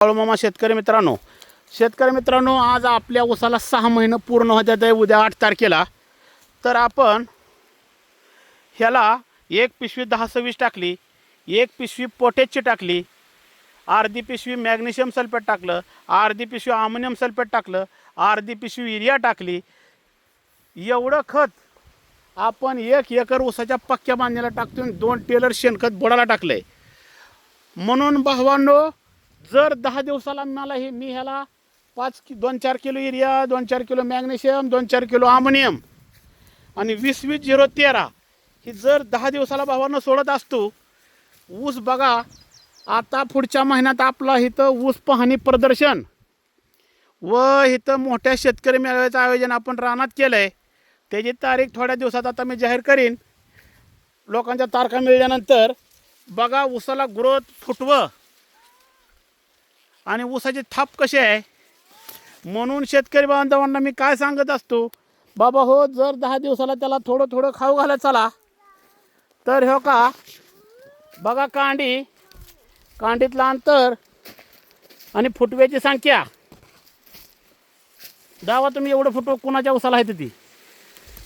मामा शेतकरी मित्रांनो आज आपल्या ऊसाला 6 महिने पूर्ण होतात आहे उद्या 8 तारखेला। तर आपण ह्याला एक पिशवी 10-26 टाकली, एक पिशवी पोटॅशची टाकली, अर्धी पिशवी मॅग्नेशियम सल्फेट टाकलं, अर्धी पिशवी अमोनियम सल्फेट टाकलं, अर्धी पिशवी युरिया टाकली। एवढं खत आपण 1 एकर ऊसाच्या पक्क्या बांधण्याला टाकतो, 2 टेलर शेणखत बुडाला टाकलंय। म्हणून भावांनो, जर 10 दिवसाला मी ह्याला 2-4 kilo urea, 2-4 kilo magnesium, 2-4 kilo ammonium आणि 20-20-0-13 ही जर 10 दिवसाला भावांनो सोडत असतो, ऊस बघा आता पुढच्या महिन्यात आपला इथं ऊस पाहणी प्रदर्शन व इथं मोठ्या शेतकरी मेळाव्याचं आयोजन आपण रानात केलं आहे। त्याची तारीख थोड्या दिवसात आता मी जाहीर करीन। लोकांच्या तारखा मिळाल्यानंतर बघा ऊसाला ग्रोथ फुटवं आणि ऊसाची थाप कशी आहे। म्हणून शेतकरी बांधवांना मी काय सांगत असतो, बाबा हो, जर 10 दिवसाला त्याला थोडं थोडं खाऊ घाला चला, तर हो का बघा कांडीतलं अंतर आणि फुटव्याची संख्या दावा तुम्ही एवढं फुटवं कुणाच्या ऊसाला आहे ती।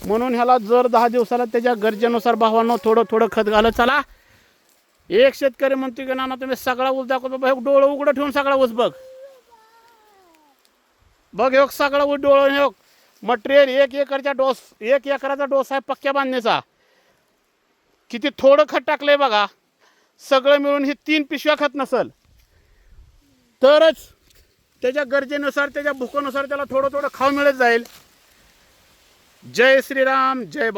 म्हणून ह्याला जर 10 दिवसाला त्याच्या गरजेनुसार भावांनो थोडं थोडं खत घालत चला। एक शेतकरी म्हणतो की नाना तुम्ही सगळा ऊस दाखवतो, बाबा डोळं उघडं ठेवून सगळा ऊस बघ ह्यो सगळा ऊस डोळं ह्यो मटेरियल 1 एकराचा डोस आहे पक्क्या बांधण्याचा। किती थोडं खत टाकलंय बघा, सगळं मिळून ही 3 पिशव्या खत नसल तरच त्याच्या गरजेनुसार त्याच्या भुकेनुसार त्याला थोडं थोडं खाऊ मिळत जाईल। जय श्रीराम, जय